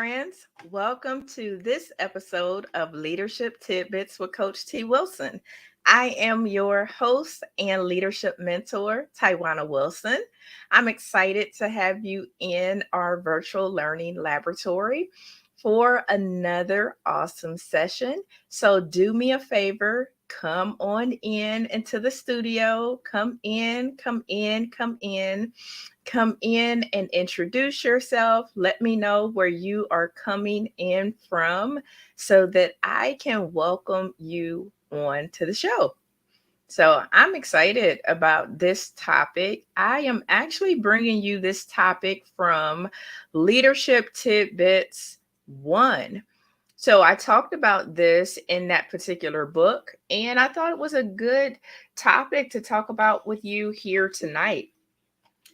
friends. Welcome to this episode of Leadership Tidbits with Coach T. Wilson. I am your host and leadership mentor, Tywauna Wilson. I'm excited to have you in our virtual learning laboratory for another awesome session. So, do me a favor, come on in into the studio. Come in, come in, come in. Come in and introduce yourself. Let me know where you are coming in from so that I can welcome you on to the show. So, I'm excited about this topic. I am actually bringing you this topic from Leadership Tidbits 1. So, I talked about this in that particular book, and I thought it was a good topic to talk about with you here tonight.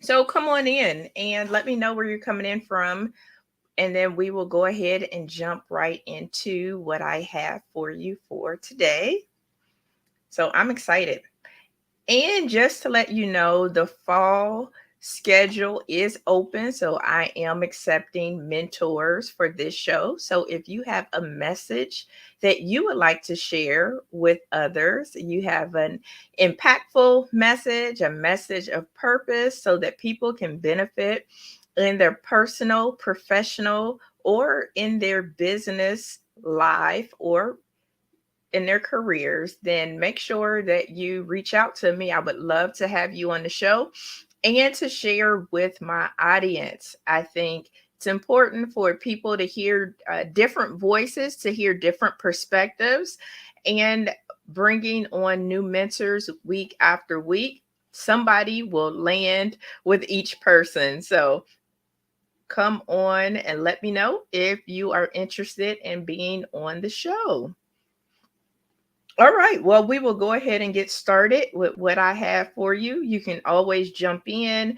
So come on in and let me know where you're coming in from. And then we will go ahead and jump right into what I have for you for today. So I'm excited. And just to let you know, the fall schedule is open. So I am accepting mentors for this show. So if you have a message that you would like to share with others, you have an impactful message, a message of purpose so that people can benefit in their personal, professional, or in their business life or in their careers, then make sure that you reach out to me. I would love to have you on the show and to share with my audience. I think it's important for people to hear different voices, to hear different perspectives, and bringing on new mentors week after week. Somebody will land with each person. So come on and let me know if you are interested in being on the show. All right. Well, we will go ahead and get started with what I have for you. You can always jump in,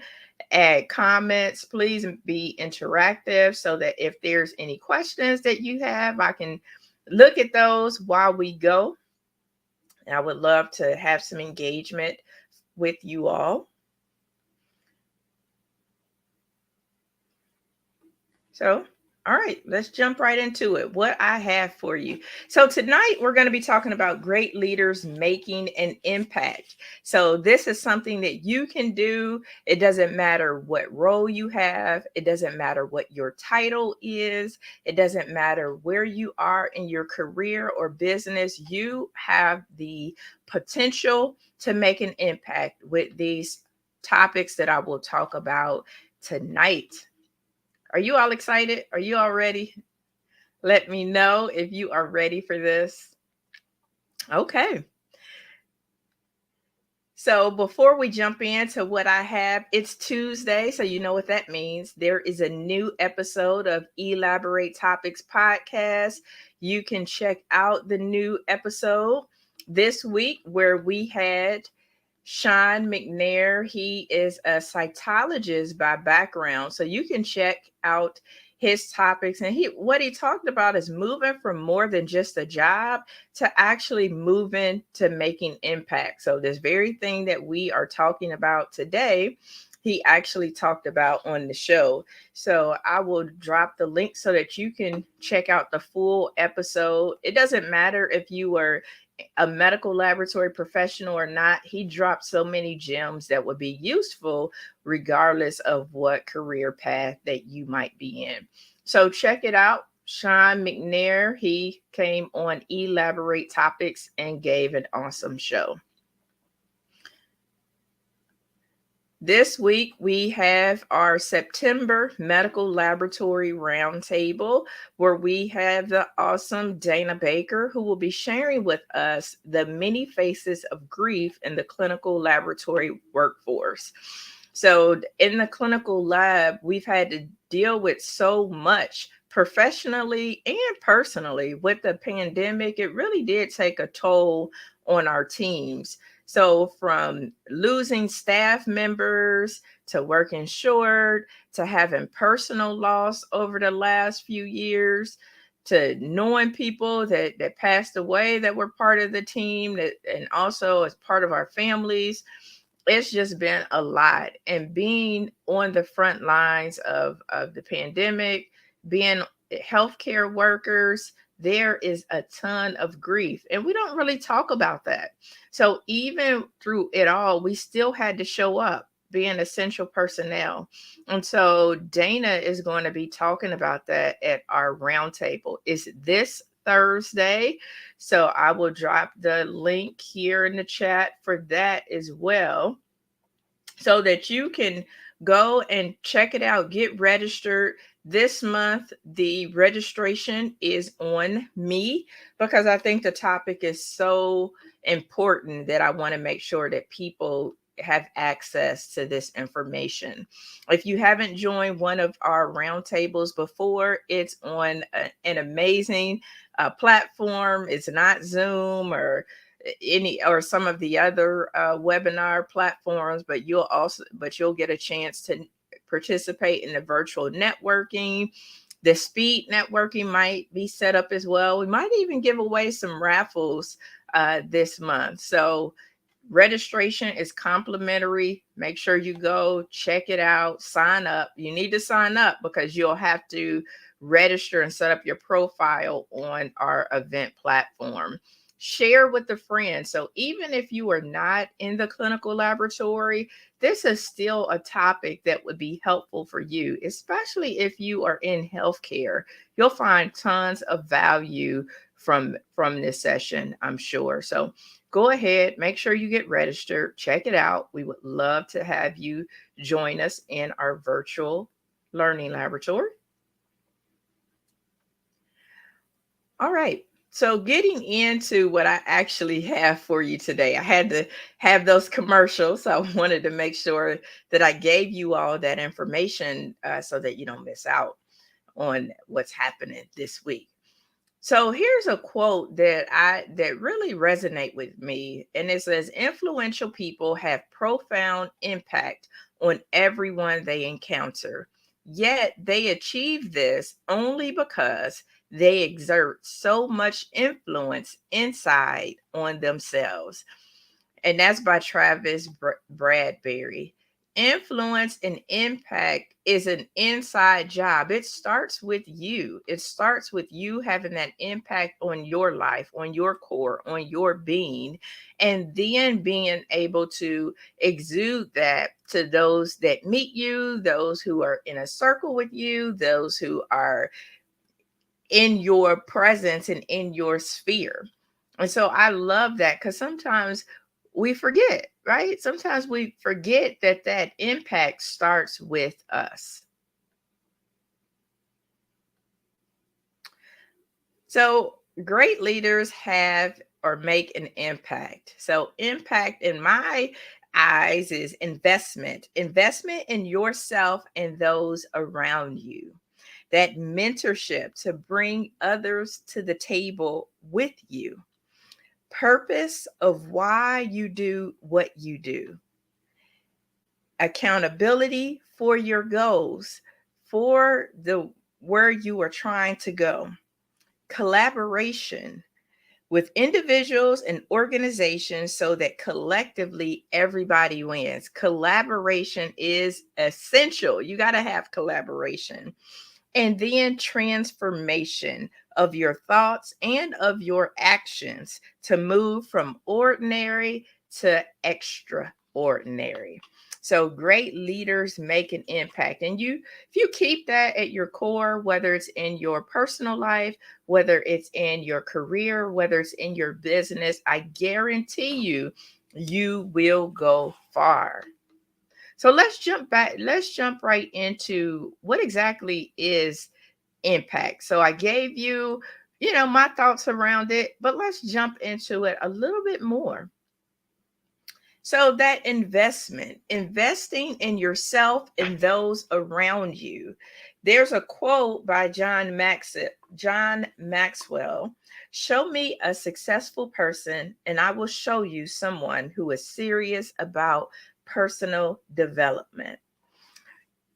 add comments. Please be interactive so that if there's any questions that you have, I can look at those while we go. And I would love to have some engagement with you all. So, all right, let's jump right into it. What I have for you. So, tonight we're going to be talking about great leaders making an impact. So, this is something that you can do. It doesn't matter what role you have, it doesn't matter what your title is, it doesn't matter where you are in your career or business. You have the potential to make an impact with these topics that I will talk about tonight. Are you all excited? Are you all ready? Let me know if you are ready for this. Okay. So before we jump into what I have, it's Tuesday. So you know what that means. There is a new episode of Elaborate Topics podcast. You can check out the new episode this week where we had Sean McNair. He is a cytologist by background. So you can check out his topics. And what he talked about is moving from more than just a job to actually moving to making impact. So this very thing that we are talking about today, he actually talked about on the show. So I will drop the link so that you can check out the full episode. It doesn't matter if you were a medical laboratory professional or not. He dropped so many gems that would be useful regardless of what career path that you might be in. So check it out. Sean McNair, he came on Elaborate Topics and gave an awesome show. This week, we have our September Medical Laboratory Roundtable, where we have the awesome Dana Baker, who will be sharing with us the many faces of grief in the clinical laboratory workforce. So, in the clinical lab, we've had to deal with so much professionally and personally. With the pandemic, it really did take a toll on our teams. So, from losing staff members to working short to having personal loss over the last few years to knowing people that passed away that were part of the team that and also as part of our families, it's just been a lot. And being on the front lines of the pandemic, being healthcare workers, there is a ton of grief, and we don't really talk about that. So even through it all, we still had to show up being essential personnel. And so Dana is going to be talking about that at our roundtable. It's this Thursday. So I will drop the link here in the chat for that as well, so that you can go and check it out, get registered. This month, the registration is on me because I think the topic is so important that I want to make sure that people have access to this information. If you haven't joined one of our roundtables before, it's on an amazing platform. It's not Zoom or any or some of the other webinar platforms, but you'll get a chance to participate in the virtual networking. The speed networking might be set up as well. We might even give away some raffles this month. So registration is complimentary. Make sure you go check it out, sign up. You need to sign up because you'll have to register and set up your profile on our event platform. Share with a friend. So even if you are not in the clinical laboratory, this is still a topic that would be helpful for you, especially if you are in healthcare. You'll find tons of value from this session, I'm sure. So go ahead, make sure you get registered, check it out. We would love to have you join us in our virtual learning laboratory. All right. So getting into what I actually have for you today, I had to have those commercials. So I wanted to make sure that I gave you all that information so that you don't miss out on what's happening this week. So here's a quote that really resonate with me, and it says, "Influential people have profound impact on everyone they encounter. Yet they achieve this only because they exert so much influence inside on themselves." And that's by Travis Bradberry. Influence and impact is an inside job. It starts with you. It starts with you having that impact on your life, on your core, on your being, and then being able to exude that to those that meet you, those who are in a circle with you, those who are in your presence and in your sphere. And so I love that because sometimes we forget, right? Sometimes we forget that that impact starts with us. So great leaders have or make an impact. So impact in my eyes is investment in yourself and those around you. That mentorship to bring others to the table with you. Purpose of why you do what you do. Accountability for your goals, for the where you are trying to go. Collaboration with individuals and organizations so that collectively everybody wins. Collaboration is essential. You got to have collaboration. And then transformation of your thoughts and of your actions to move from ordinary to extraordinary. So great leaders make an impact. And if you keep that at your core, whether it's in your personal life, whether it's in your career, whether it's in your business, I guarantee you, you will go far. So let's jump back. Let's jump right into what exactly is impact. So I gave you, my thoughts around it, but let's jump into it a little bit more. So that investing in yourself and those around you. There's a quote by John Maxwell. Show me a successful person, and I will show you someone who is serious about personal development.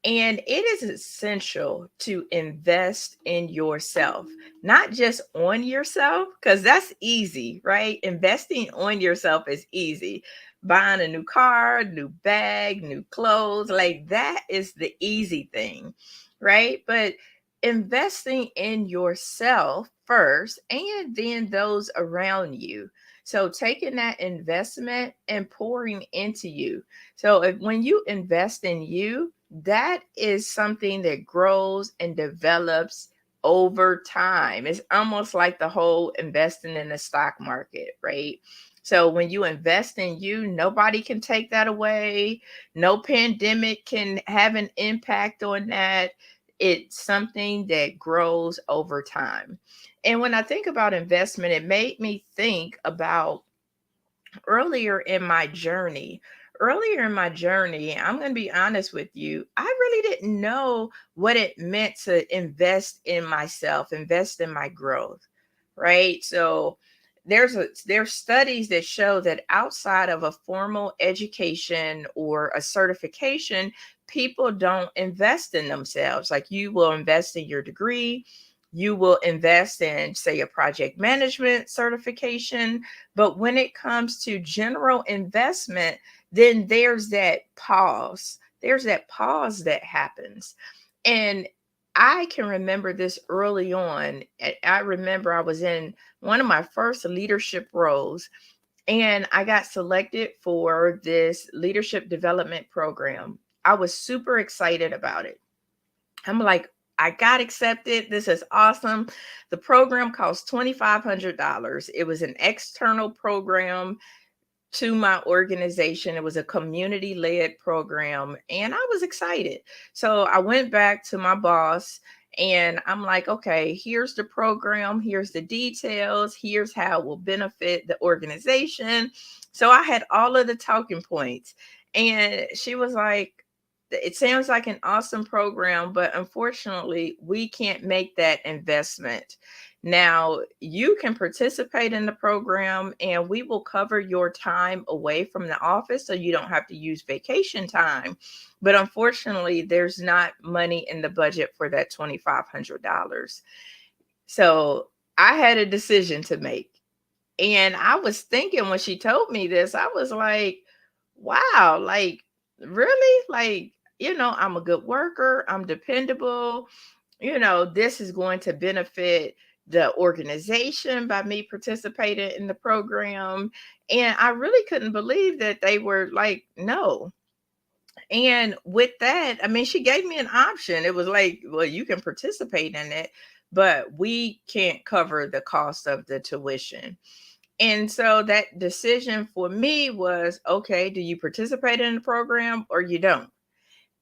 And it is essential to invest in yourself, not just on yourself, because that's easy, right? Investing on yourself is easy. Buying a new car, new bag, new clothes, like that is the easy thing, right? But investing in yourself first and then those around you. So taking that investment and pouring into you. So when you invest in you, that is something that grows and develops over time. It's almost like the whole investing in the stock market, right? So when you invest in you, nobody can take that away. No pandemic can have an impact on that. It's something that grows over time. And when I think about investment, it made me think about earlier in my journey. Earlier in my journey, I'm going to be honest with you, I really didn't know what it meant to invest in myself, invest in my growth, right? So there's studies that show that outside of a formal education or a certification, people don't invest in themselves. Like you will invest in your degree, you will invest in, say, a project management certification, but when it comes to general investment, then there's that pause. There's that pause that happens. And I can remember this early on. I remember I was in one of my first leadership roles, and I got selected for this leadership development program. I was super excited about it. I'm like, I got accepted. This is awesome. The program cost $2,500. It was an external program to my organization. It was a community led program, and I was excited. So I went back to my boss and I'm like, okay, here's the program, here's the details, here's how it will benefit the organization. So I had all of the talking points, and she was like, it sounds like an awesome program, but unfortunately, we can't make that investment. Now, you can participate in the program and we will cover your time away from the office so you don't have to use vacation time. But unfortunately, there's not money in the budget for that $2,500. So I had a decision to make. And I was thinking when she told me this, I was like, wow, like, really? Like, I'm a good worker, I'm dependable, this is going to benefit the organization by me participating in the program. And I really couldn't believe that they were like, no. And with that, I mean, she gave me an option. It was like, well, you can participate in it, but we can't cover the cost of the tuition. And so that decision for me was, okay, do you participate in the program or you don't?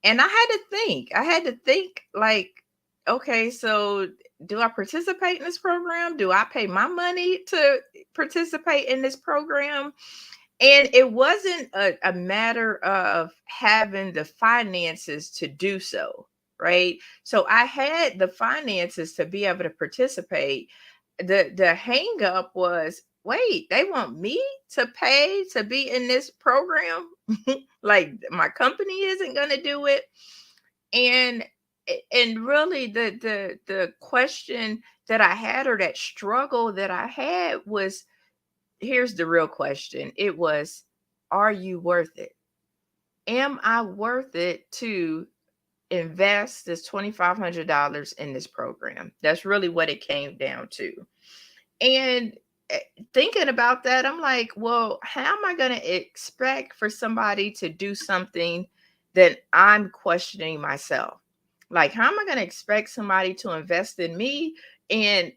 And I had to think like, okay, so do I participate in this program? Do I pay my money to participate in this program? And it wasn't a matter of having the finances to do so, right? So I had the finances to be able to participate. The hang up was, wait, they want me to pay to be in this program? Like my company isn't going to do it. And really the question that I had, or that struggle that I had, was, here's the real question. It was, are you worth it? Am I worth it to invest this $2,500 in this program? That's really what it came down to. And thinking about that, I'm like, well, how am I going to expect for somebody to do something that I'm questioning myself? Like, how am I going to expect somebody to invest in me? And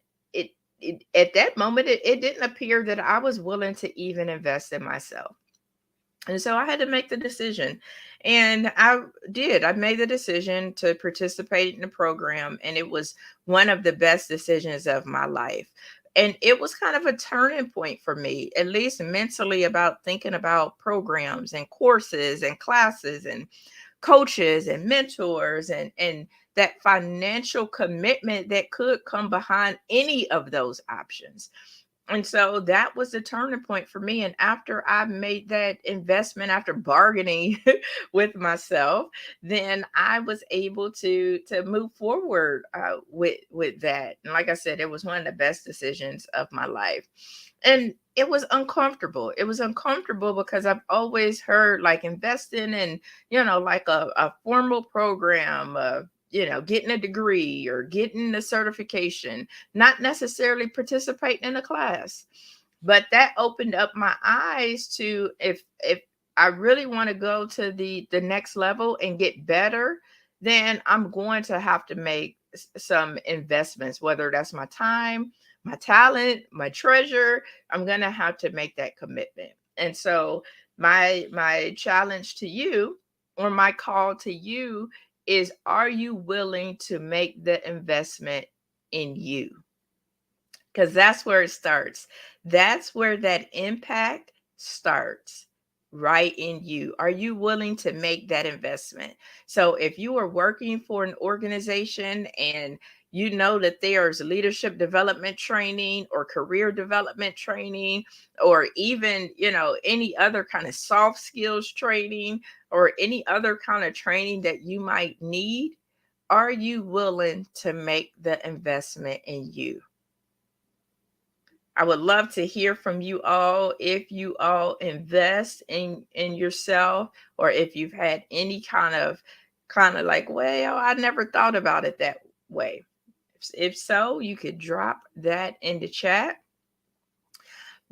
at that moment, it didn't appear that I was willing to even invest in myself. And so I had to make the decision. And I did. I made the decision to participate in the program. And it was one of the best decisions of my life. And it was kind of a turning point for me, at least mentally, about thinking about programs and courses and classes and coaches and mentors, and that financial commitment that could come behind any of those options. And so that was the turning point for me. And after I made that investment, after bargaining with myself, then I was able to move forward with that. And like I said, it was one of the best decisions of my life. And it was uncomfortable. It was uncomfortable because I've always heard like investing in, like a formal program, getting a degree or getting a certification, not necessarily participating in a class. But that opened up my eyes to, if I really want to go to the next level and get better, then I'm going to have to make some investments, whether that's my time, my talent, my treasure. I'm going to have to make that commitment. And so my challenge to you, or my call to you, is, are you willing to make the investment in you? Because that's where it starts. That's where that impact starts, right in you. Are you willing to make that investment? So if you are working for an organization and you know that there's leadership development training or career development training, or even, any other kind of soft skills training, or any other kind of training that you might need, are you willing to make the investment in you? I would love to hear from you all, if you all invest in yourself, or if you've had any kind of like, well, I never thought about it that way. If so, you could drop that in the chat.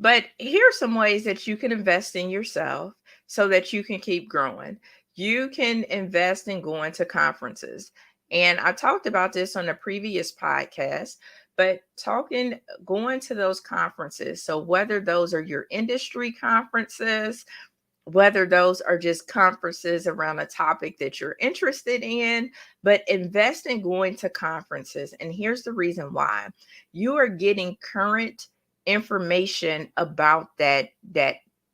But here are some ways that you can invest in yourself so that you can keep growing. You can invest in going to conferences. And I talked about this on a previous podcast, but going to those conferences. So whether those are your industry conferences, whether those are just conferences around a topic that you're interested in, but invest in going to conferences. And here's the reason why: you are getting current information about that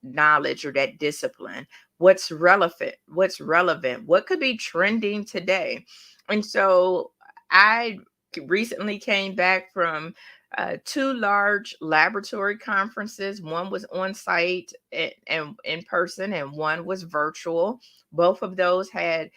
knowledge or that discipline. What's relevant, what could be trending today. And so I recently came back from two large laboratory conferences. One was on site and in person, and one was virtual. Both of those had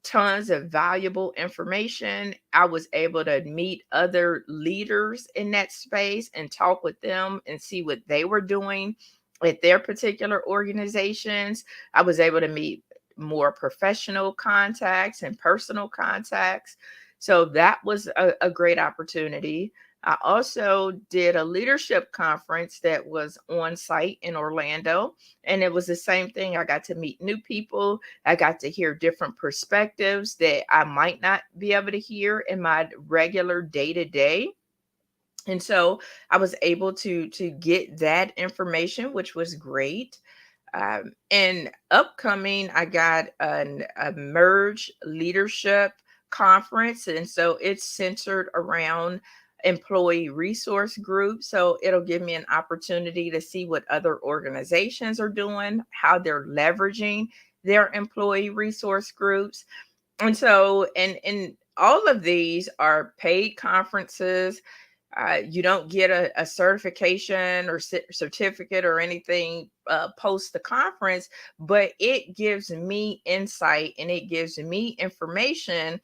tons of valuable information. I was able to meet other leaders in that space and talk with them and see what they were doing at their particular organizations. I was able to meet more professional contacts and personal contacts. So that was a great opportunity. I also did a leadership conference that was on site in Orlando, and it was the same thing. I got to meet new people. I got to hear different perspectives that I might not be able to hear in my regular day to day. And so I was able to get that information, which was great. And upcoming, I got a merge leadership conference, and so it's centered around employee resource groups. So it'll give me an opportunity to see what other organizations are doing, how they're leveraging their employee resource groups. And so, and all of these are paid conferences. You don't get a certification or certificate or anything post the conference, but it gives me insight and it gives me information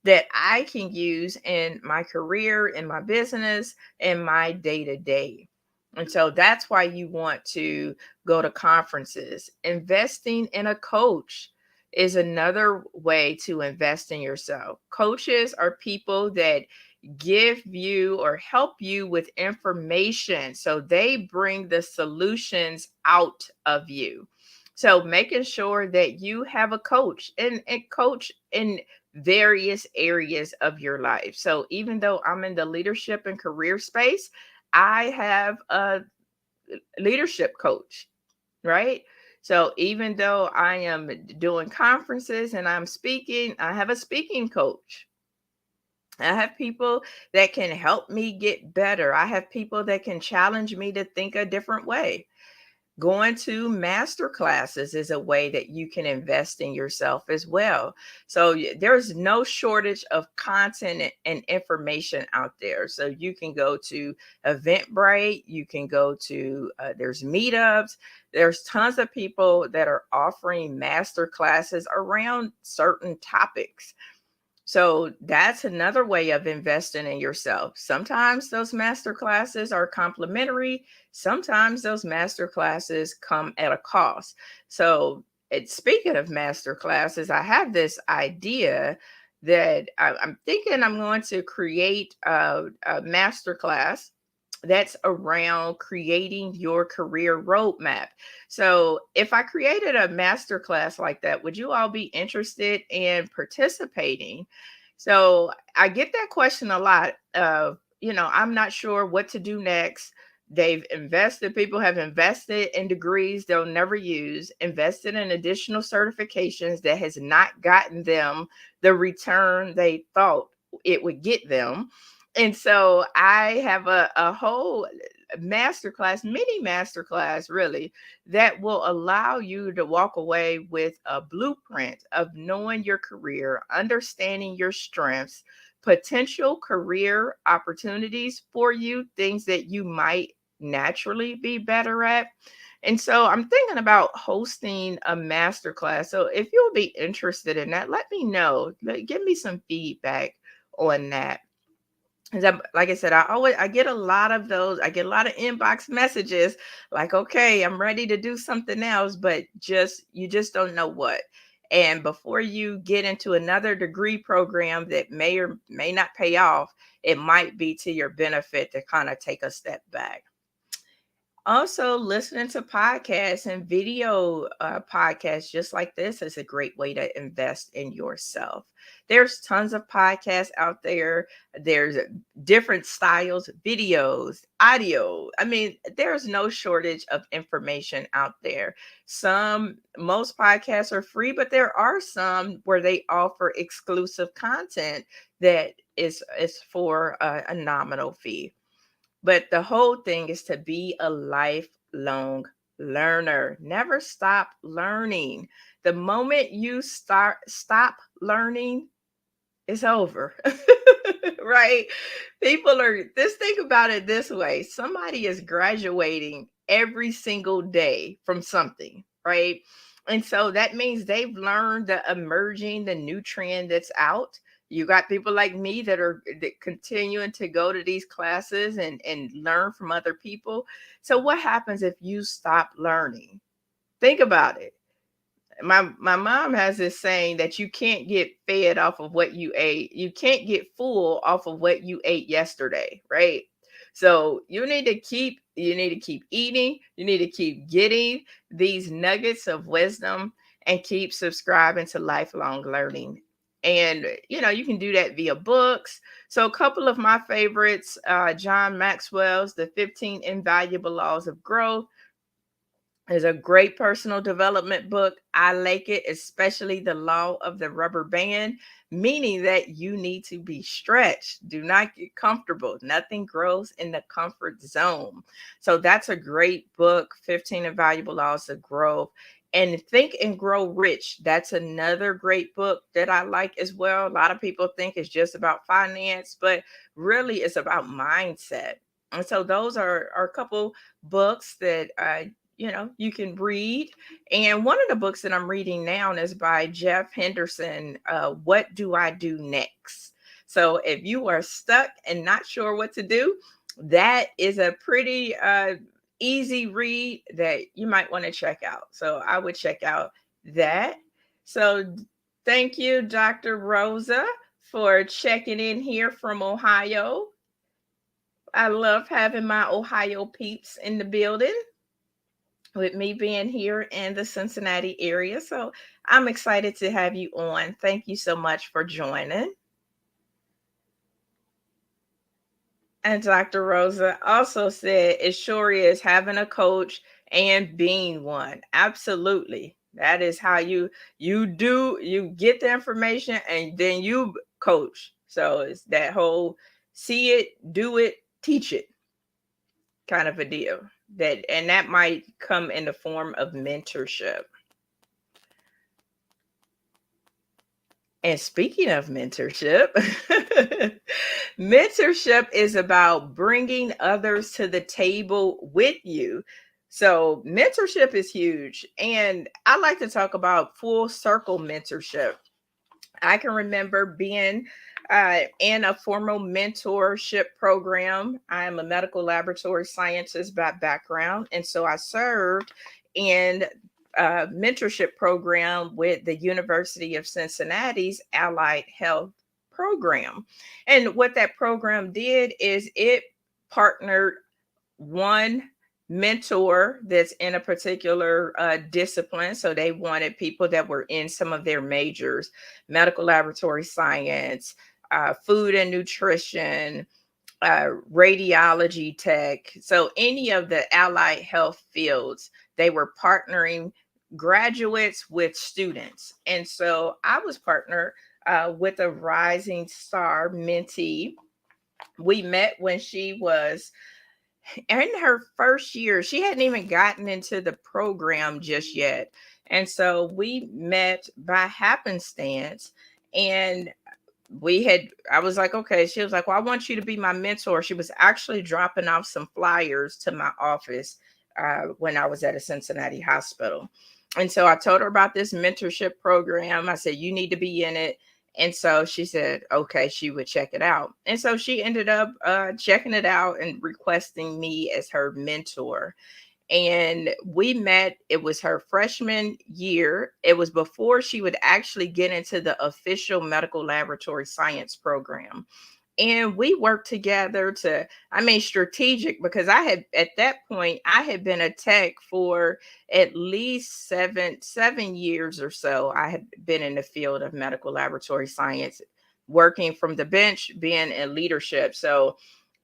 that I can use in my career, in my business, in my day to day. And so that's why you want to go to conferences. Investing in a coach is another way to invest in yourself. Coaches are people that give you or help you with information. So they bring the solutions out of you. So making sure that you have a coach and coach in various areas of your life. So even though I'm in the leadership and career space, I have a leadership coach, right? So even though I am doing conferences and I'm speaking, I have a speaking coach. I have people that can help me get better. I have people that can challenge me to think a different way. Going to master classes is a way that you can invest in yourself as well. So there's no shortage of content and information out there. So you can go to Eventbrite, you can go to, there's meetups, there's tons of people that are offering master classes around certain topics. So that's another way of investing in yourself. Sometimes those master classes are complimentary. Sometimes those master classes come at a cost. So speaking of master classes, I have this idea that I'm thinking I'm going to create a master class that's around creating your career roadmap. So, if I created a master class like that, would you all be interested in participating? So, I get that question a lot of, I'm not sure what to do next. People have invested in degrees they'll never use, invested in additional certifications that has not gotten them the return they thought it would get them. And so I have a whole masterclass, mini masterclass, really, that will allow you to walk away with a blueprint of knowing your career, understanding your strengths, potential career opportunities for you, things that you might naturally be better at. And so I'm thinking about hosting a masterclass. So if you'll be interested in that, let me know. Give me some feedback on that. 'Cause like I said, I get a lot of those. I get a lot of inbox messages like, okay, I'm ready to do something else, but you just don't know what. And before you get into another degree program that may or may not pay off, it might be to your benefit to kind of take a step back. Also, listening to podcasts and video podcasts just like this is a great way to invest in yourself. There's tons of podcasts out there. There's different styles, videos, audio. I mean, there's no shortage of information out there. Most podcasts are free, but there are some where they offer exclusive content that is for a nominal fee. But the whole thing is to be a lifelong learner. Never stop learning. The moment you stop learning, it's over. Right? People are Just think about it this way. Somebody is graduating every single day from something, right? And so that means they've learned the new trend that's out. You got people like me that continuing to go to these classes and learn from other people. So what happens if you stop learning? Think about it. My mom has this saying that you can't get fed off of what you ate. You can't get full off of what you ate yesterday, right? So you need to keep eating, you need to keep getting these nuggets of wisdom and keep subscribing to lifelong learning. And you can do that via books. So a couple of my favorites, John Maxwell's The 15 Invaluable Laws of Growth is a great personal development book. I like it, especially the law of the rubber band, meaning that you need to be stretched. Do not get comfortable. Nothing grows in the comfort zone. So that's a great book, 15 Invaluable Laws of Growth. And Think and Grow Rich. That's another great book that I like as well. A lot of people think it's just about finance, but really it's about mindset. And so those are a couple books that you can read. And one of the books that I'm reading now is by Jeff Henderson, What Do I Do Next? So if you are stuck and not sure what to do, that is a pretty easy read that you might want to check out. So I would check out that. So thank you, Dr. Rosa, for checking in here from Ohio. I love having my Ohio peeps in the building with me being here in the Cincinnati area. So I'm excited to have you on. Thank you so much for joining. And Dr. Rosa also said it sure is having a coach and being one. Absolutely. That is how you get the information and then you coach. So it's that whole see it, do it, teach it kind of a deal. That might come in the form of mentorship. And speaking of mentorship, mentorship is about bringing others to the table with you. So, mentorship is huge. And I like to talk about full circle mentorship. I can remember being in a formal mentorship program. I am a medical laboratory scientist by background. And so I served in mentorship program with the University of Cincinnati's Allied Health program. And what that program did is it partnered one mentor that's in a particular discipline. So they wanted people that were in some of their majors: medical laboratory science, food and nutrition, radiology tech. So any of the allied health fields, they were partnering graduates with students. And so I was partnered with a rising star mentee. We met when she was in her first year. She hadn't even gotten into the program just yet. And so we met by happenstance. And I was like, okay. She was like, well, I want you to be my mentor. She was actually dropping off some flyers to my office when I was at a Cincinnati hospital. And so I told her about this mentorship program. I said, you need to be in it. And so she said, okay, she would check it out. And so she ended up checking it out and requesting me as her mentor. And we met, it was her freshman year. It was before she would actually get into the official medical laboratory science program. And we worked together to, I mean, strategic, because I had, at that point, I had been a tech for at least seven years or so. I had been in the field of medical laboratory science, working from the bench, being in leadership. So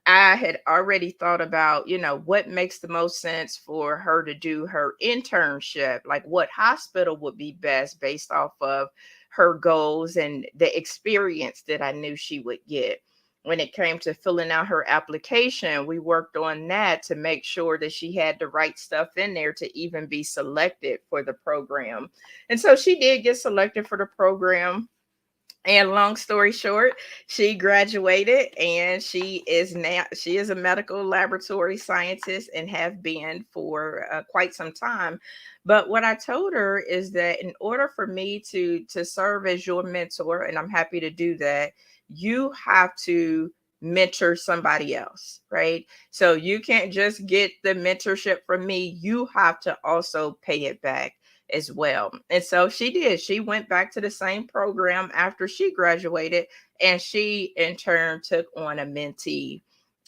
I had already thought about, what makes the most sense for her to do her internship, like what hospital would be best based off of her goals and the experience that I knew she would get. When it came to filling out her application, we worked on that to make sure that she had the right stuff in there to even be selected for the program. And so she did get selected for the program. And long story short, she graduated, and she is a medical laboratory scientist and have been for quite some time. But what I told her is that in order for me to serve as your mentor, and I'm happy to do that, you have to mentor somebody else, right? So you can't just get the mentorship from me, you have to also pay it back as well. And so she did. She went back to the same program after she graduated, and she in turn took on a mentee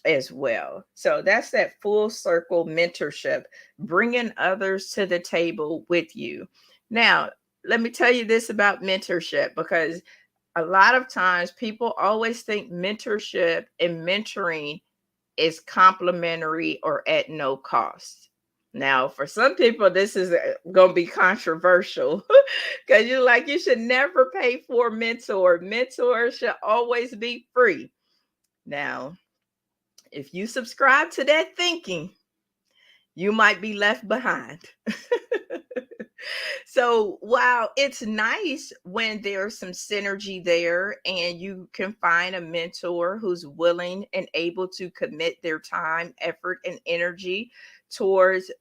as well. So that's that full circle mentorship, bringing others to the table with you. Now, let me tell you this about mentorship, because a lot of times people always think mentorship and mentoring is complimentary or at no cost. Now, for some people, this is going to be controversial because you're like, you should never pay for a mentor. Mentors should always be free. Now, if you subscribe to that thinking, you might be left behind. So while it's nice when there's some synergy there and you can find a mentor who's willing and able to commit their time, effort, and energy towards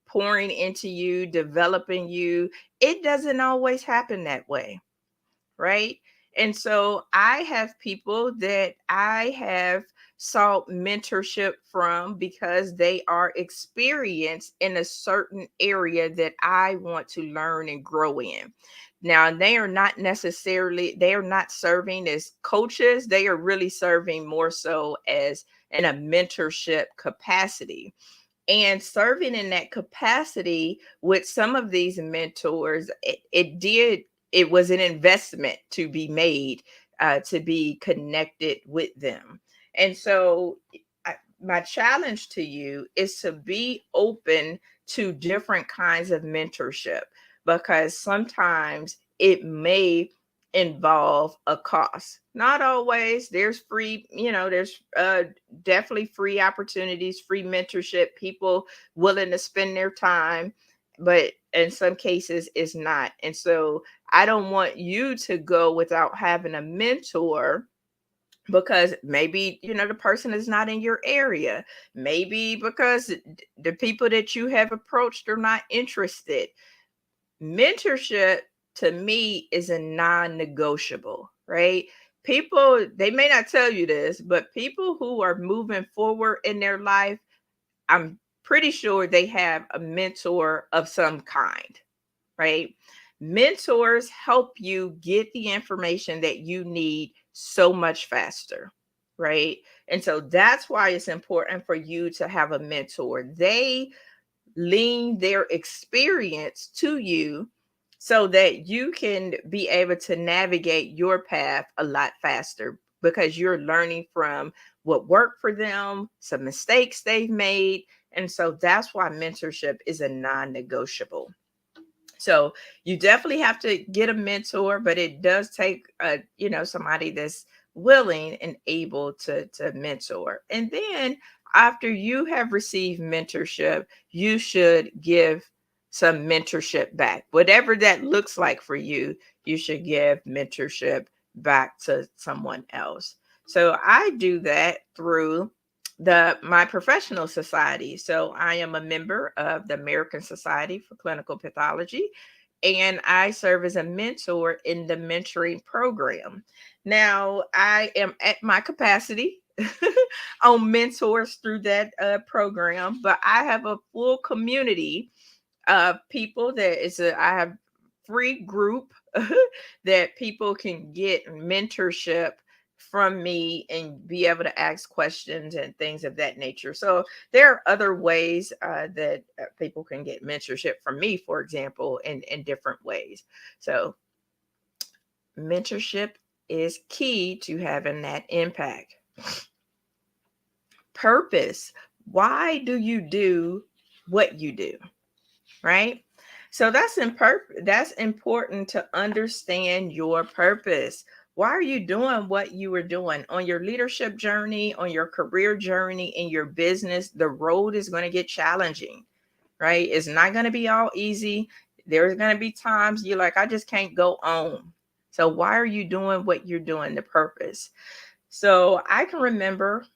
pouring into you, developing you, it doesn't always happen that way, right? And so I have people that I have sought mentorship from because they are experienced in a certain area that I want to learn and grow in. Now, they are not serving as coaches, they are really serving more so as in a mentorship capacity. And serving in that capacity with some of these mentors, it was an investment to be made, to be connected with them. And so my challenge to you is to be open to different kinds of mentorship, because sometimes it may involve a cost. Not always. There's free, there's definitely free opportunities, free mentorship, people willing to spend their time, but in some cases it's not. And so I don't want you to go without having a mentor because maybe the person is not in your area, maybe because the people that you have approached are not interested. Mentorship to me is a non-negotiable, right? People, they may not tell you this, but people who are moving forward in their life, I'm pretty sure they have a mentor of some kind. right? Mentors help you get the information that you need so much faster, right? And so that's why it's important for you to have a mentor. They lean their experience to you so that you can be able to navigate your path a lot faster because you're learning from what worked for them, some mistakes they've made. And so that's why mentorship is a non negotiable. So you definitely have to get a mentor, but it does take somebody that's willing and able to mentor. And then after you have received mentorship, you should give some mentorship back. Whatever that looks like for you, you should give mentorship back to someone else. So I do that through the my professional society. So I am a member of the American Society for Clinical Pathology, and I serve as a mentor in the mentoring program. Now I am at my capacity on mentors through that program, but I have a full community people that is a I have free group that people can get mentorship from me and be able to ask questions and things of that nature. So there are other ways that people can get mentorship from me, for example, in different ways. So mentorship is key to having that impact. Purpose. Why do you do what you do? Right? So that's important to understand your purpose. Why are you doing what you were doing on your leadership journey, on your career journey, in your business? The road is going to get challenging, right? It's not going to be all easy. There's going to be times you're like, I just can't go on. So why are you doing what you're doing? The purpose. So I can remember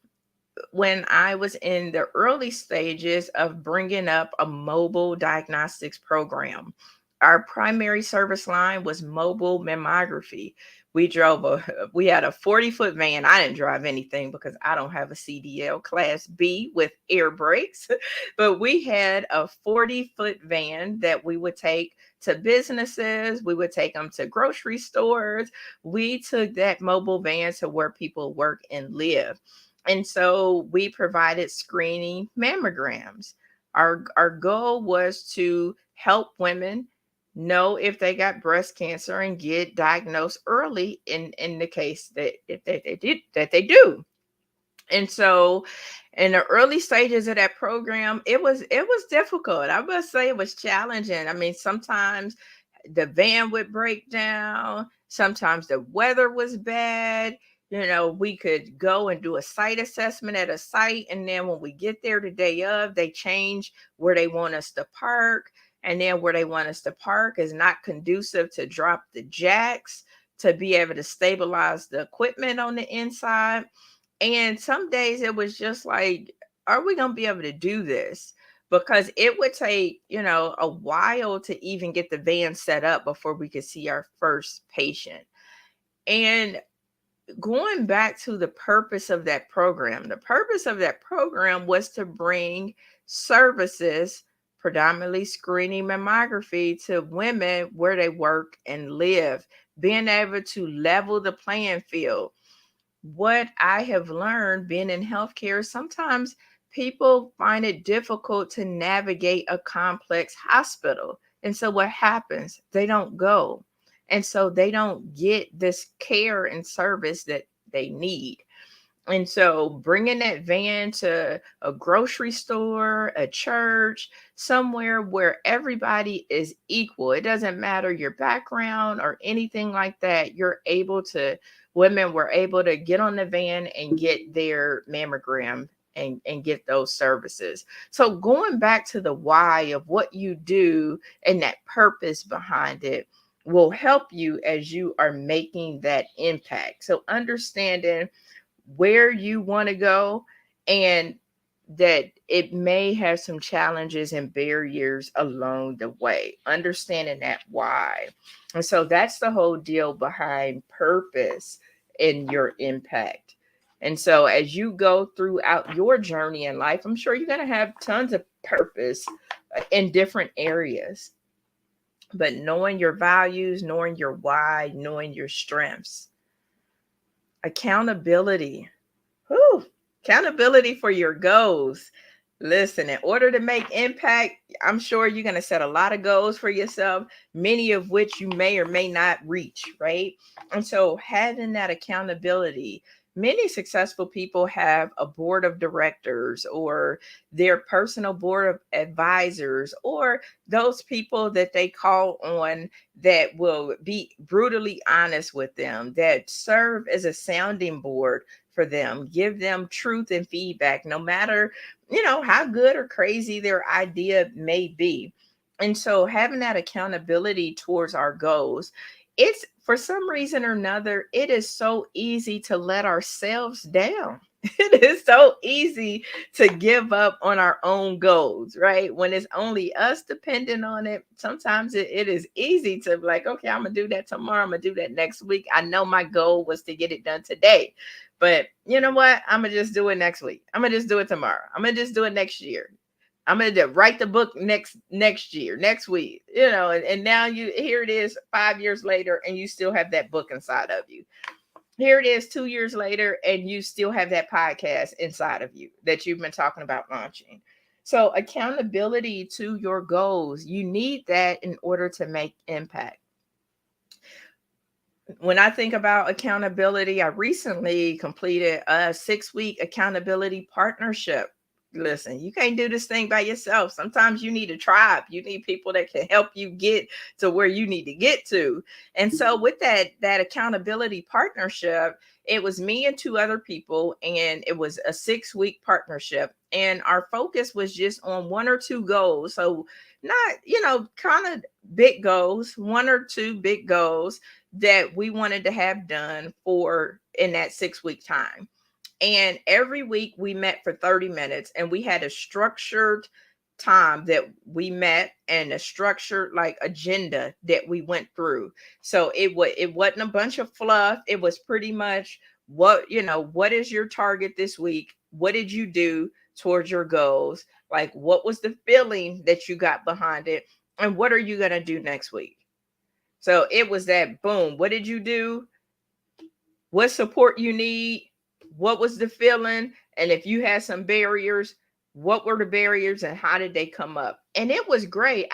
when I was in the early stages of bringing up a mobile diagnostics program. Our primary service line was mobile mammography. We had a 40-foot van. I didn't drive anything because I don't have a CDL class B with air brakes, but we had a 40-foot van that we would take to businesses. We would take them to grocery stores. We took that mobile van to where people work and live. And so we provided screening mammograms. Our goal was to help women know if they got breast cancer and get diagnosed early in the case that if they did that they do. And so in the early stages of that program, it was difficult. I must say it was challenging. I mean, sometimes the van would break down, sometimes the weather was bad. We could go and do a site assessment at a site, and then when we get there the day of, they change where they want us to park. And then where they want us to park is not conducive to drop the jacks to be able to stabilize the equipment on the inside. And some days it was just like, are we going to be able to do this? Because it would take, a while to even get the van set up before we could see our first patient. And going back to the purpose of that program, the purpose of that program was to bring services, predominantly screening mammography, to women where they work and live, being able to level the playing field. What I have learned being in healthcare, sometimes people find it difficult to navigate a complex hospital. And so what happens? They don't go. And so they don't get this care and service that they need. And so bringing that van to a grocery store, a church, somewhere where everybody is equal. It doesn't matter your background or anything like that. Women were able to get on the van and get their mammogram and get those services. So going back to the why of what you do and that purpose behind it will help you as you are making that impact. So understanding where you want to go and that it may have some challenges and barriers along the way, understanding that why. And so that's the whole deal behind purpose in your impact. And so as you go throughout your journey in life, I'm sure you're going to have tons of purpose in different areas. but knowing your values, knowing your why, knowing your strengths. Accountability. Whew. Accountability for your goals. Listen, in order to make impact, I'm sure you're going to set a lot of goals for yourself, many of which you may or may not reach, right? And so having that accountability, many successful people have a board of directors or their personal board of advisors or those people that they call on that will be brutally honest with them, that serve as a sounding board for them, give them truth and feedback, no matter, how good or crazy their idea may be. And so having that accountability towards our goals, it's for some reason or another, it is so easy to let ourselves down. It is so easy to give up on our own goals, right? When it's only us dependent on it, sometimes it is easy to be like, okay, I'm going to do that tomorrow. I'm going to do that next week. I know my goal was to get it done today. But you know what? I'm going to just do it next week. I'm going to just do it tomorrow. I'm going to just do it next year. I'm going to write the book next year, next week, and now here it is 5 years later and you still have that book inside of you. Here it is 2 years later and you still have that podcast inside of you that you've been talking about launching. So accountability to your goals, you need that in order to make impact. When I think about accountability, I recently completed a 6-week accountability partnership. Listen, you can't do this thing by yourself. Sometimes you need a tribe. You need people that can help you get to where you need to get to. And so with that accountability partnership, it was me and 2 other people, and it was a 6-week partnership. And our focus was just on 1 or 2 goals. So not, kind of big goals, 1 or 2 big goals that we wanted to have done for in that 6-week time. And every week we met for 30 minutes and we had a structured time that we met and a structured like agenda that we went through. So it wasn't a bunch of fluff. It was pretty much what is your target this week? What did you do towards your goals? Like what was the feeling that you got behind it? And what are you going to do next week? So it was that boom. What did you do? What support you need? What was the feeling? And if you had some barriers, what were the barriers and how did they come up? And it was great.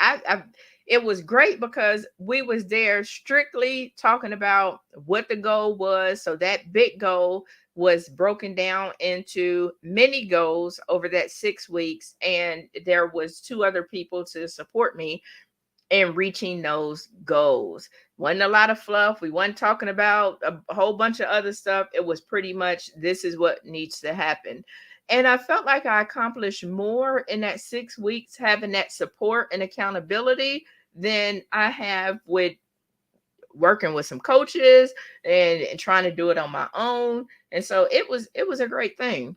It was great because we was there strictly talking about what the goal was. So that big goal was broken down into mini goals over that 6 weeks. And there was 2 other people to support me in reaching those goals. Wasn't a lot of fluff. We wasn't talking about a whole bunch of other stuff. It was pretty much this is what needs to happen. And I felt like I accomplished more in that 6 weeks having that support and accountability than I have with working with some coaches and trying to do it on my own. And so it was a great thing.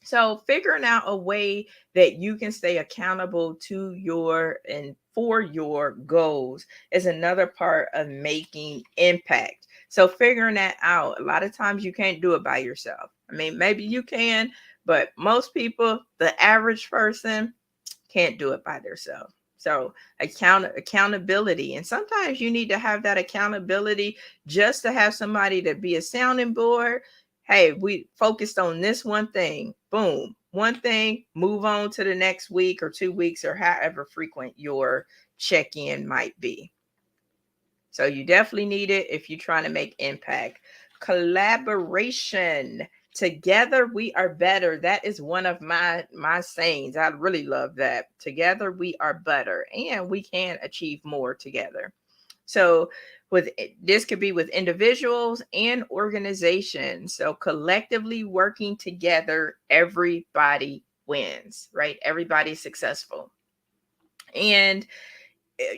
So figuring out a way that you can stay accountable to your and for your goals is another part of making impact. So figuring that out, a lot of times you can't do it by yourself. I mean, maybe you can, but most people, the average person, can't do it by themselves. So accountability. And sometimes you need to have that accountability just to have somebody to be a sounding board. Hey, we focused on this one thing. Boom. One thing, move on to the next week or 2 weeks or however frequent your check-in might be. So you definitely need it if you're trying to make impact. Collaboration. Together we are better. That is one of my sayings. I really love that. Together we are better and we can achieve more together. So with this could be with individuals and organizations. So collectively working together, everybody wins, right? Everybody's successful. And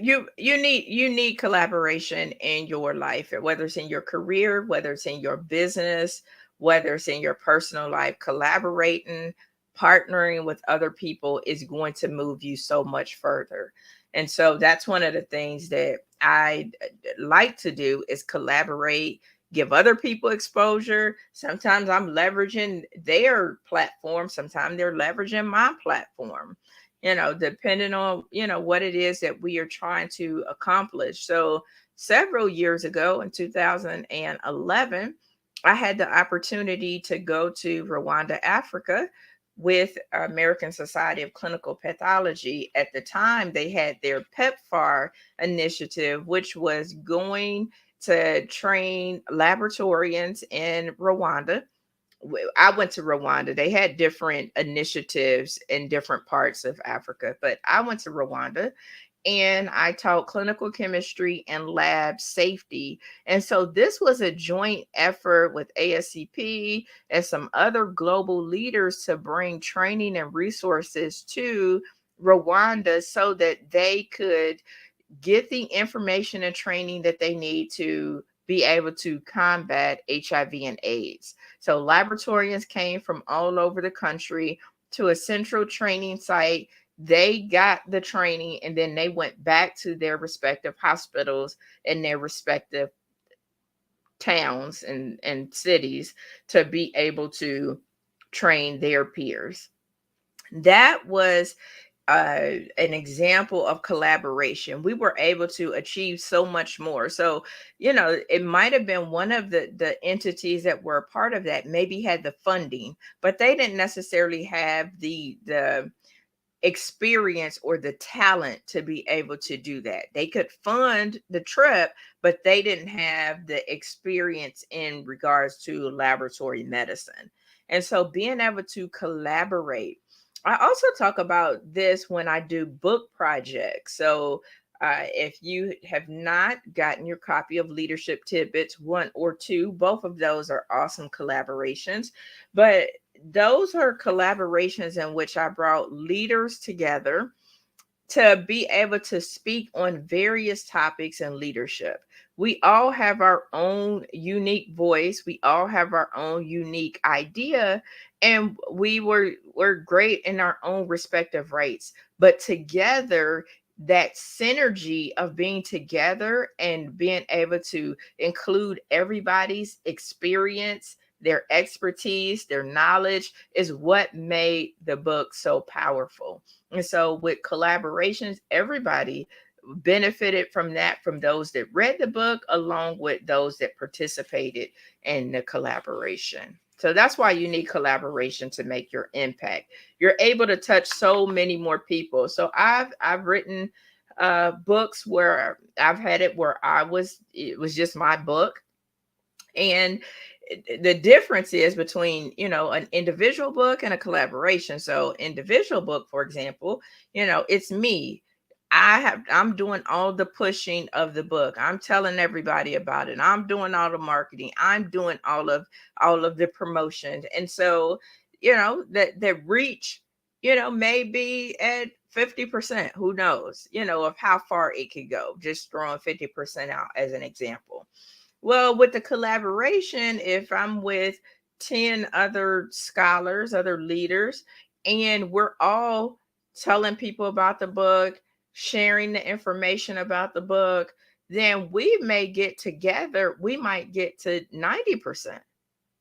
you need collaboration in your life, whether it's in your career, whether it's in your business, whether it's in your personal life. Collaborating, partnering with other people is going to move you so much further. And so that's one of the things that I like to do is collaborate, give other people exposure. Sometimes I'm leveraging their platform, sometimes they're leveraging my platform. depending on, what it is that we are trying to accomplish. So several years ago in 2011, I had the opportunity to go to Rwanda, Africa with American Society of Clinical Pathology. At the time, they had their PEPFAR initiative, which was going to train laboratorians in Rwanda. I went to Rwanda. They had different initiatives in different parts of Africa, but I went to Rwanda and I taught clinical chemistry and lab safety. And so this was a joint effort with ASCP and some other global leaders to bring training and resources to Rwanda so that they could get the information and training that they need to be able to combat HIV and AIDS. So laboratorians came from all over the country to a central training site. They got the training and then they went back to their respective hospitals and their respective towns and cities to be able to train their peers. That was an example of collaboration. We were able to achieve so much more. So, it might have been one of the entities that were a part of that maybe had the funding, but they didn't necessarily have the experience or the talent to be able to do that. They could fund the trip, but they didn't have the experience in regards to laboratory medicine. And so being able to collaborate. I also talk about this when I do book projects. So if you have not gotten your copy of Leadership Tidbits 1 or 2, both of those are awesome collaborations. But those are collaborations in which I brought leaders together to be able to speak on various topics in leadership. We all have our own unique voice. We all have our own unique idea, and we're great in our own respective rights. But together, that synergy of being together and being able to include everybody's experience, their expertise, their knowledge is what made the book so powerful. And so with collaborations, everybody benefited from that, from those that read the book, along with those that participated in the collaboration. So that's why you need collaboration to make your impact. You're able to touch so many more people. So I've written books where I've had it where it was just my book. And the difference is between, an individual book and a collaboration. So individual book, for example, it's me. I'm doing all the pushing of the book. I'm telling everybody about it. I'm doing all the marketing. I'm doing all of the promotion. And so, that reach, may be at 50%. Who knows, of how far it could go. Just throwing 50% out as an example. Well, with the collaboration, if I'm with 10 other scholars, other leaders, and we're all telling people about the book, sharing the information about the book, then we may get together, we might get to 90%,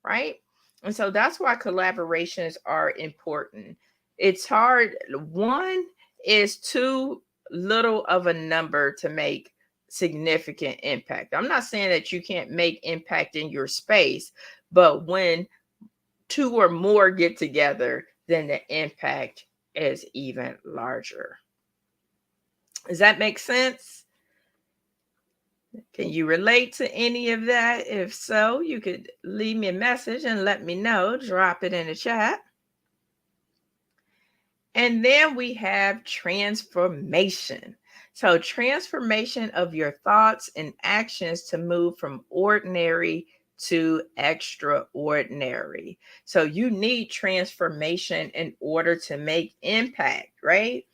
right? And so that's why collaborations are important. It's hard. One is too little of a number to make significant impact. I'm not saying that you can't make impact in your space, but when two or more get together, then the impact is even larger. Does that make sense? Can you relate to any of that? If so, you could leave me a message and let me know. Drop it in the chat. And then we have transformation. So, transformation of your thoughts and actions to move from ordinary to extraordinary. So, you need transformation in order to make impact, right?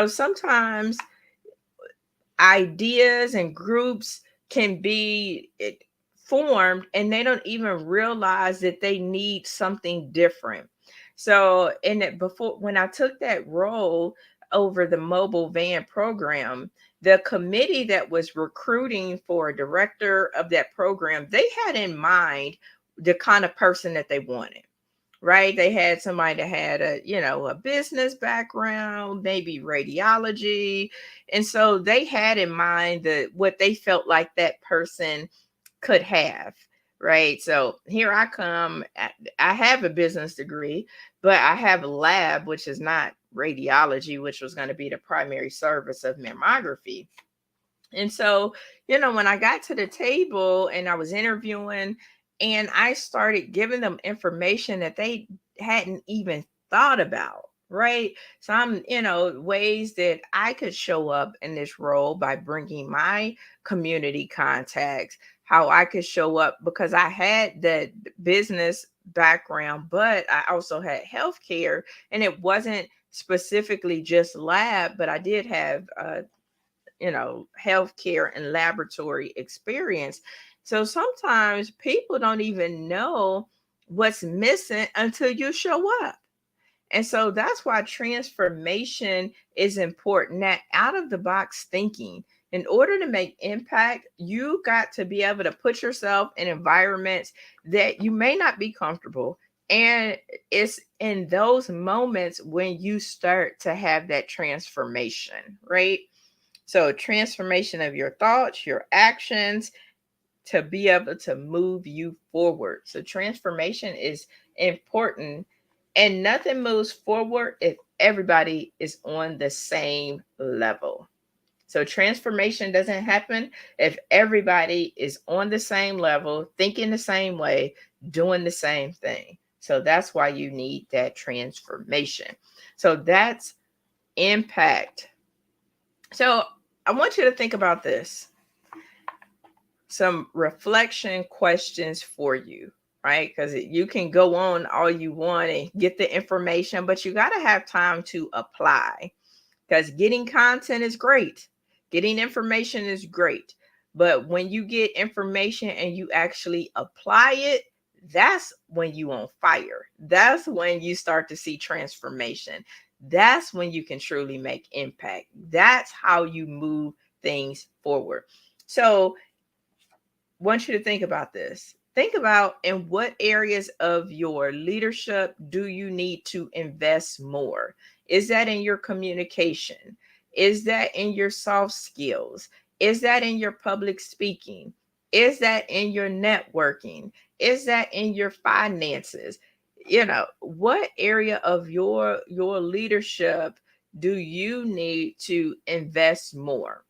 Sometimes ideas and groups can be formed and they don't even realize that they need something different. So in it before, when I took that role over the mobile van program, the committee that was recruiting for a director of that program, they had in mind the kind of person that they wanted, right? They had somebody that had a business background, maybe radiology. And so they had in mind what they felt like that person could have, right? So here I come. I have a business degree, but I have a lab, which is not radiology, which was going to be the primary service of mammography. And so, when I got to the table and I was interviewing and I started giving them information that they hadn't even thought about, right? Some, ways that I could show up in this role by bringing my community contacts, how I could show up because I had that business background, but I also had healthcare, and it wasn't specifically just lab, but I did have healthcare and laboratory experience. So sometimes people don't even know what's missing until you show up. And so that's why transformation is important. That out of the box thinking. In order to make impact, you got to be able to put yourself in environments that you may not be comfortable. And it's in those moments when you start to have that transformation, right? So, transformation of your thoughts, your actions to be able to move you forward. So, transformation is important, and nothing moves forward if everybody is on the same level. So, transformation doesn't happen if everybody is on the same level, thinking the same way, doing the same thing. So, that's why you need that transformation. So, that's impact. So, I want you to think about this. Some reflection questions for you, right? Because you can go on all you want and get the information, but you got to have time to apply. Because getting content is great, getting information is great. But when you get information and you actually apply it, that's when you on fire. That's when you start to see transformation. That's when you can truly make impact. That's how you move things forward. So want you to think about this. Think about in what areas of your leadership do you need to invest more? Is that in your communication? Is that in your soft skills? Is that in your public speaking? Is that in your networking? Is that in your finances? What area of your leadership do you need to invest more?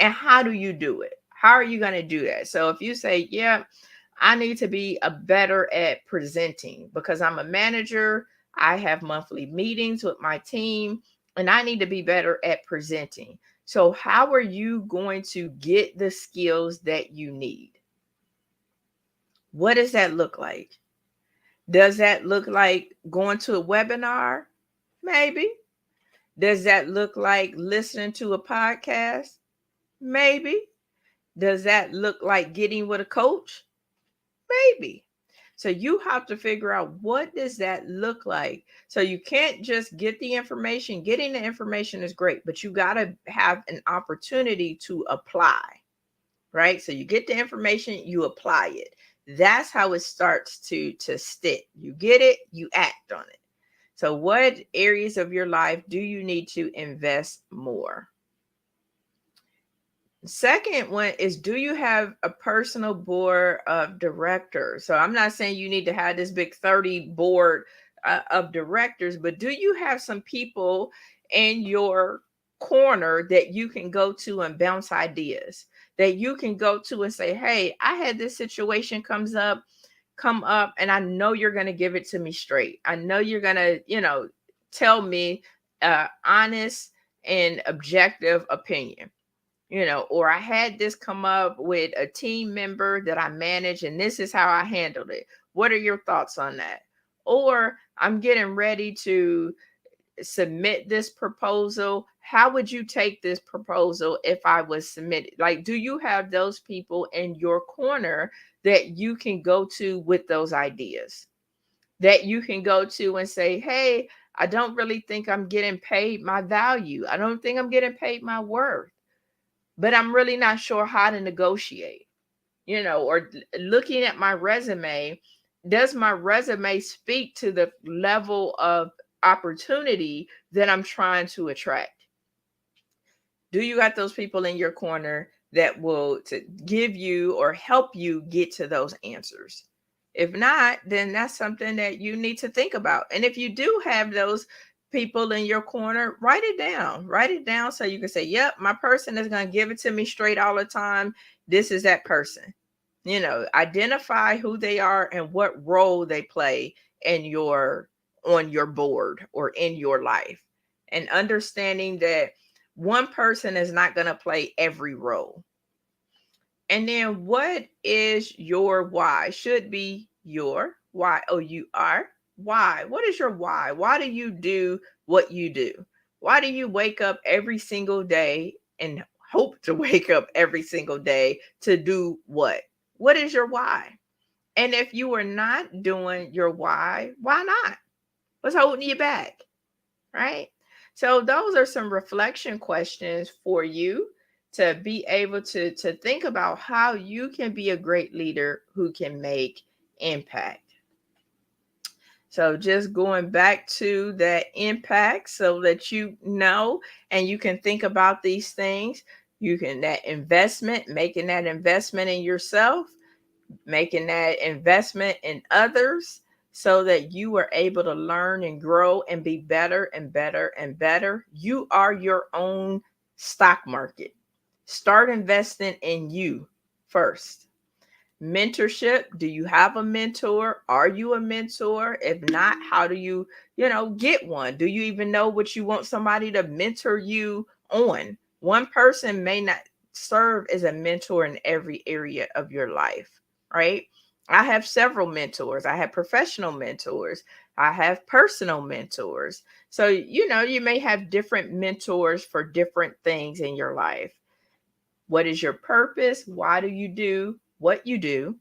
And how do you do it? How are you going to do that? So if you say, yeah, I need to be a better at presenting because I'm a manager, I have monthly meetings with my team, and I need to be better at presenting. So how are you going to get the skills that you need? What does that look like? Does that look like going to a webinar? Maybe. Does that look like listening to a podcast? Maybe. Does that look like getting with a coach? Maybe. So you have to figure out what does that look like. So you can't just get the information. Getting the information is great, but you got to have an opportunity to apply, right? So you get the information, you apply it. That's how it starts to stick. You get it, you act on it. So what areas of your life do you need to invest more? Second one is, do you have a personal board of directors? So I'm not saying you need to have this big 30 board of directors, but do you have some people in your corner that you can go to and bounce ideas, that you can go to and say, hey, I had this situation come up, and I know you're going to give it to me straight. I know you're going to, tell me honest and objective opinion. Or I had this come up with a team member that I manage, and this is how I handled it. What are your thoughts on that? Or I'm getting ready to submit this proposal. How would you take this proposal if I was submitted? Like, do you have those people in your corner that you can go to with those ideas? That you can go to and say, hey, I don't really think I'm getting paid my value. I don't think I'm getting paid my worth, but I'm really not sure how to negotiate, or looking at my resume, Does my resume speak to the level of opportunity that I'm trying to attract? Do you got those people in your corner that will to give you or help you get to those answers? If not, then that's something that you need to think about. And if you do have those people in your corner, write it down. Write it down so you can say, yep, my person is going to give it to me straight all the time. This is that person. Identify who they are and what role they play in your on your board or in your life. And understanding that one person is not going to play every role. And then what is your why? Should be your why. Oh, you are why. What is your why? Why do you do what you do? Why do you wake up every single day and hope to wake up every single day to do what? What is your why? And if you are not doing your why not? What's holding you back? Right? So those are some reflection questions for you to be able to think about how you can be a great leader who can make impact. So just going back to that impact so that you know and you can think about these things. You can that investment, making that investment in yourself, making that investment in others so that you are able to learn and grow and be better and better and better. You are your own stock market. Start investing in you first. Mentorship. Do you have a mentor? Are you a mentor? If not, how do you get one? Do you even know what you want somebody to mentor you on? One person may not serve as a mentor in every area of your life, right? I have several mentors. I have professional mentors. I have personal mentors. So, you may have different mentors for different things in your life. What is your purpose? Why do you do what you do?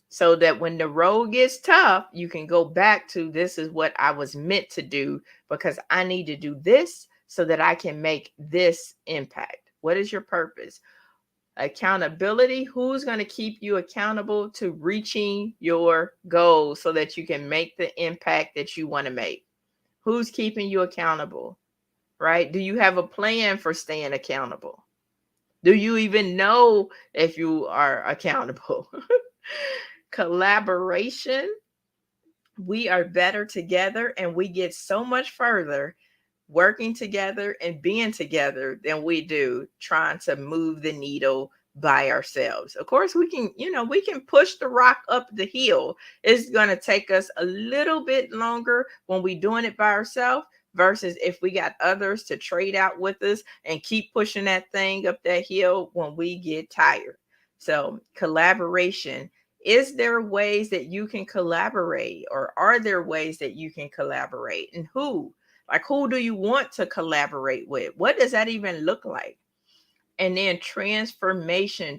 So that when the road gets tough, you can go back to this is what I was meant to do because I need to do this so that I can make this impact. What is your purpose? Accountability. Who's going to keep you accountable to reaching your goals so that you can make the impact that you want to make? Who's keeping you accountable? Right? Do you have a plan for staying accountable? Do you even know if you are accountable? Collaboration. We are better together and we get so much further working together and being together than we do trying to move the needle by ourselves. Of course, we can push the rock up the hill. It's going to take us a little bit longer when we're doing it by ourselves versus if we got others to trade out with us and keep pushing that thing up that hill when we get tired. So, collaboration. Is there ways that you can collaborate, or are there ways that you can collaborate, and who? Like, who do you want to collaborate with? What does that even look like? And then transformation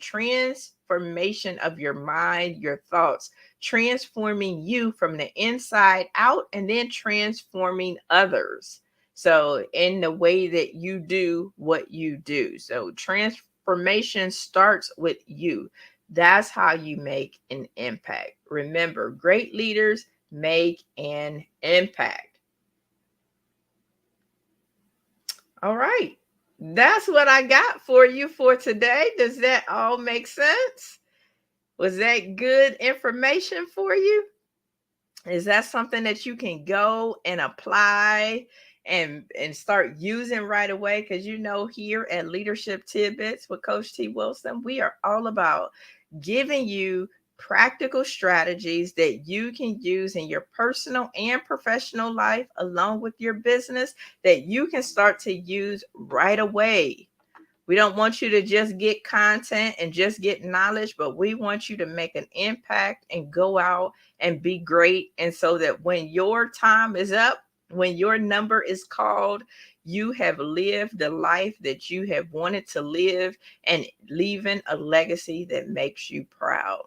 of your mind, your thoughts, transforming you from the inside out, and then transforming others. So, in the way that you do what you do. So, transformation starts with you. That's how you make an impact. Remember, great leaders make an impact. All right. That's what I got for you for today. Does that all make sense? Was that good information for you? Is that something that you can go and apply and start using right away? Because here at Leadership Tidbits with Coach T. Wilson, we are all about giving you practical strategies that you can use in your personal and professional life, along with your business, that you can start to use right away. We don't want you to just get content and just get knowledge, but we want you to make an impact and go out and be great. And so that when your time is up, when your number is called, you have lived the life that you have wanted to live and leaving a legacy that makes you proud.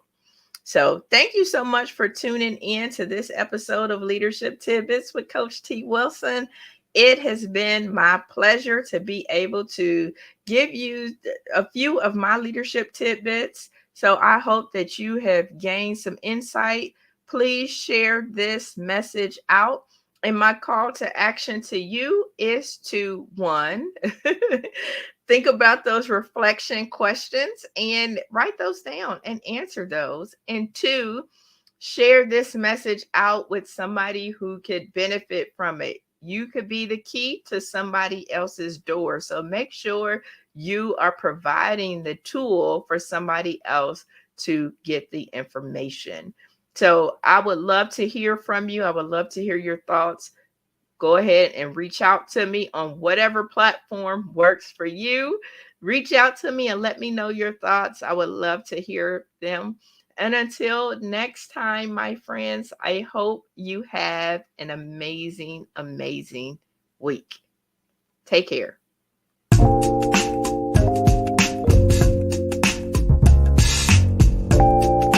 So thank you so much for tuning in to this episode of Leadership Tidbits with Coach T. Wilson. It has been my pleasure to be able to give you a few of my leadership tidbits. So I hope that you have gained some insight please share this message out. And my call to action to you is to one, think about those reflection questions and write those down and answer those. And two, share this message out with somebody who could benefit from it. You could be the key to somebody else's door. So make sure you are providing the tool for somebody else to get the information. So I would love to hear from you. I would love to hear your thoughts. Go ahead and reach out to me on whatever platform works for you. Reach out to me and let me know your thoughts. I would love to hear them. And until next time, my friends, I hope you have an amazing, amazing week. Take care.